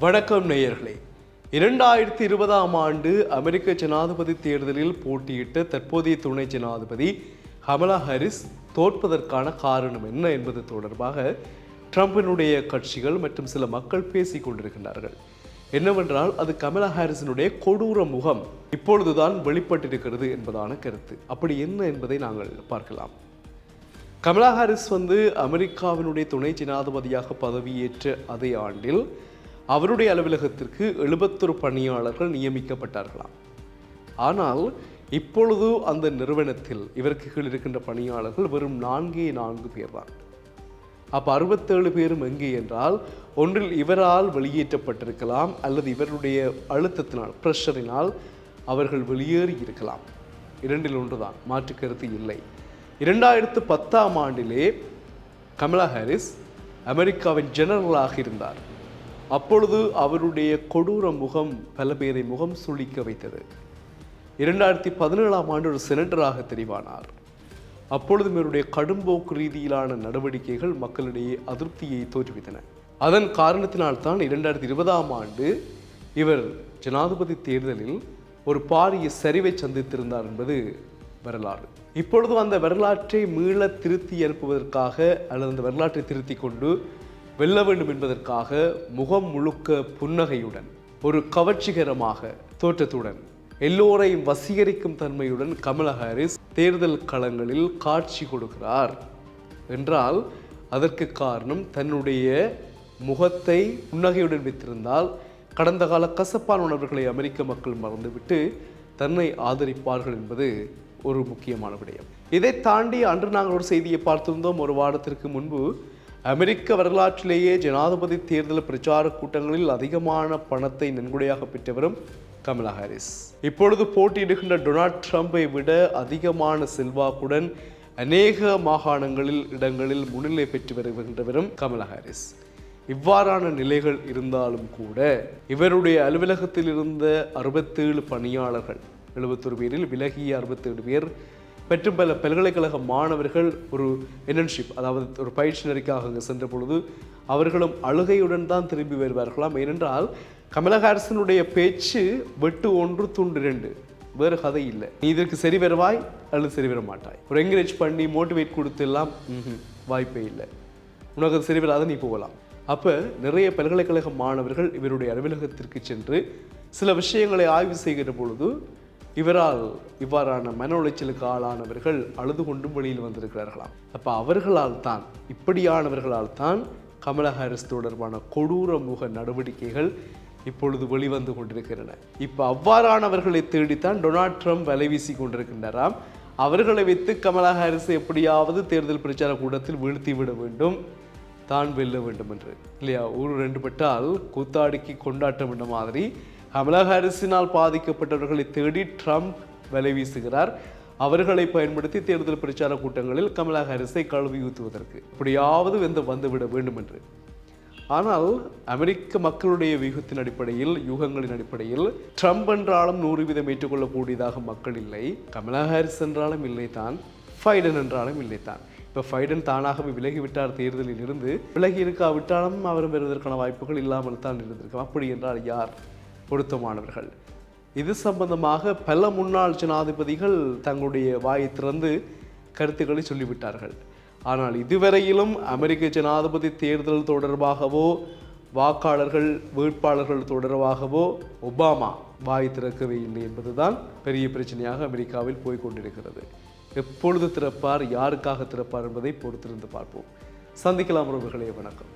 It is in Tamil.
வணக்கம் நேயர்களே. 2020ஆம் ஆண்டு அமெரிக்க ஜனாதிபதி தேர்தலில் போட்டியிட்ட தற்போதைய துணை ஜனாதிபதி கமலா ஹாரிஸ் தோற்பதற்கான காரணம் என்ன என்பது தொடர்பாக ட்ரம்பினுடைய கட்சிகள் மற்றும் சில மக்கள் பேசிக் கொண்டிருக்கின்றார்கள். என்னவென்றால் அது கமலா ஹாரிஸினுடைய கொடூர முகம் இப்பொழுதுதான் வெளிப்பட்டிருக்கிறது என்பதான கருத்து. அப்படி என்ன என்பதை நாங்கள் பார்க்கலாம். கமலா ஹாரிஸ் அமெரிக்காவினுடைய துணை ஜனாதிபதியாக பதவியேற்ற அதே ஆண்டில் அவருடைய அலுவலகத்திற்கு 71 பணியாளர்கள் நியமிக்கப்பட்டார்களாம். ஆனால் இப்பொழுது அந்த நிறுவனத்தில் இவருக்கு கீழ் இருக்கின்ற பணியாளர்கள் வெறும் 4 பேர் தான். அப்போ 67 பேரும் எங்கே என்றால், ஒன்றில் இவரால் வெளியேற்றப்பட்டிருக்கலாம் அல்லது இவருடைய அழுத்தத்தினால் பிரஷரினால் அவர்கள் வெளியேறி இருக்கலாம். இரண்டில் ஒன்றுதான், மாற்று கருத்து இல்லை. 2010ஆம் ஆண்டிலே கமலா ஹாரிஸ் அமெரிக்காவின் ஜெனரலாக இருந்தார். அப்பொழுது அவருடைய கொடூர முகம் பல பேரை முகம் சுளிக்க வைத்தது. 2017ஆம் ஆண்டு ஒரு செனட்டராக தெரிவானார். அப்பொழுது இவருடைய கடும்போக்கு ரீதியிலான நடவடிக்கைகள் மக்களிடையே அதிருப்தியை தோற்றுவித்தன. அதன் காரணத்தினால்தான் 2020ஆம் ஆண்டு இவர் ஜனாதிபதி தேர்தலில் ஒரு பாரிய சரிவை சந்தித்திருந்தார் என்பது வரலாறு. இப்பொழுது அந்த வரலாற்றை மீள திருத்தி அனுப்புவதற்காக அல்லது அந்த வரலாற்றை திருத்தி கொண்டு வெல்ல வேண்டும் என்பதற்காக முகம் முழுக்க புன்னகையுடன், ஒரு கவர்ச்சிகரமாக தோற்றத்துடன், எல்லோரையும் வசீகரிக்கும் தன்மையுடன் கமலா ஹாரிஸ் தேர்தல் களங்களில் காட்சி கொடுக்கிறார் என்றால் அதற்கு காரணம் தன்னுடைய முகத்தை புன்னகையுடன் வைத்திருந்தால் கடந்த கால கசப்பான உணர்வுகளை அமெரிக்க மக்கள் மறந்துவிட்டு தன்னை ஆதரிப்பார்கள் என்பது ஒரு முக்கியமான விடயம். இதை தாண்டி அன்று நாங்கள் ஒரு செய்தியை பார்த்திருந்தோம். ஒரு வாரத்திற்கு முன்பு அமெரிக்க வரலாற்றிலேயே ஜனாதிபதி தேர்தல் பிரச்சார கூட்டங்களில் அதிகமான பணத்தை நன்கொடையாக பெற்றவரும் கமலா ஹாரிஸ். இப்பொழுது போட்டியிடுகின்ற டொனால்ட் ட்ரம்பை விட அதிகமான செல்வாக்குடன் அநேக மாகாணங்களில் இடங்களில் முன்னிலை பெற்று வருகின்றவரும் கமலா ஹாரிஸ். இவ்வாறான நிலைகள் இருந்தாலும் கூட இவருடைய அலுவலகத்தில் இருந்த 67 பணியாளர்கள் 71 பேரில் விலகிய 67 பேர் மற்றும் பல பல்கலைக்கழக மாணவர்கள் ஒரு இன்டர்ன்ஷிப், அதாவது ஒரு பயிற்சினருக்காக அங்கே சென்ற பொழுது அவர்களும் அழுகையுடன் தான் திரும்பி வருவார்களாம். ஏனென்றால் கமலா ஹாரிஸினுடைய பேச்சு வெட்டு 1 துண்டு 2, வேறு கதை இல்லை. நீ இதற்கு சரி வருவாய் அல்லது சரி வர மாட்டாய். ஒரு என்கரேஜ் பண்ணி மோட்டிவேட் கொடுத்து எல்லாம் வாய்ப்பே இல்லை, உனக்கு சரி வராத நீ போகலாம். அப்போ நிறைய பல்கலைக்கழக மாணவர்கள் இவருடைய அலுவலகத்திற்கு சென்று சில விஷயங்களை ஆய்வு செய்கிற பொழுது இவரால் இவ்வாறான மன உளைச்சலுக்கு ஆளானவர்கள் அழுது கொண்டும் வெளியில் வந்திருக்கிறார்களாம். அப்போ அவர்களால் தான், இப்படியானவர்களால் தான் கமலா ஹாரிஸ் தொடர்பான கொடூர முக நடவடிக்கைகள் இப்பொழுது வெளிவந்து கொண்டிருக்கின்றன. இப்போ அவ்வாறானவர்களை தேடித்தான் டொனால்ட் ட்ரம்ப் வலை வீசி கொண்டிருக்கின்றாராம். அவர்களை வைத்து கமலா ஹாரிஸை எப்படியாவது தேர்தல் பிரச்சார கூட்டத்தில் வீழ்த்தி விட வேண்டும், தான் வெல்ல வேண்டும் என்று, இல்லையா? ஒரு 2 பட்டால் கூத்தாடிக்கு கொண்டாட்டம் என்ற மாதிரி கமலா ஹாரிஸினால் பாதிக்கப்பட்டவர்களை தேடி ட்ரம்ப் வலை வீசுகிறார். அவர்களை பயன்படுத்தி தேர்தல் பிரச்சார கூட்டங்களில் கமலா ஹாரிஸை கழுவி ஊற்றுவதற்கு எப்படியாவது வந்துவிட வேண்டும் என்று. ஆனால் அமெரிக்க மக்களுடைய வியூகத்தின் அடிப்படையில், யூகங்களின் அடிப்படையில் ட்ரம்ப் என்றாலும் 100% ஏற்றுக்கொள்ளக்கூடியதாக மக்கள் இல்லை, கமலா ஹாரிஸ் என்றாலும் இல்லை தான், பைடன் என்றாலும் இல்லை தான். இப்போ பைடன் தானாகவே விலகிவிட்டார் தேர்தலில் இருந்து. விலகி இருக்காவிட்டாலும் அவரும் பெறுவதற்கான வாய்ப்புகள் இல்லாமல் தான் இருந்திருக்கும். அப்படி என்றால் யார் பொருத்தமானவர்கள்? இது சம்பந்தமாக பல முன்னாள் ஜனாதிபதிகள் தங்களுடைய வாயை திறந்து கருத்துக்களை சொல்லிவிட்டார்கள். ஆனால் இதுவரையிலும் அமெரிக்க ஜனாதிபதி தேர்தல் தொடர்பாகவோ வாக்காளர்கள் வேட்பாளர்கள் தொடர்பாகவோ ஒபாமா வாய் திறக்கவே இல்லை என்பதுதான் பெரிய பிரச்சனையாக அமெரிக்காவில் போய்கொண்டிருக்கிறது. எப்பொழுது திறப்பார், யாருக்காக திறப்பார் என்பதை பொறுத்திருந்து பார்ப்போம். சந்திக்கலாம் உறவுகளே, வணக்கம்.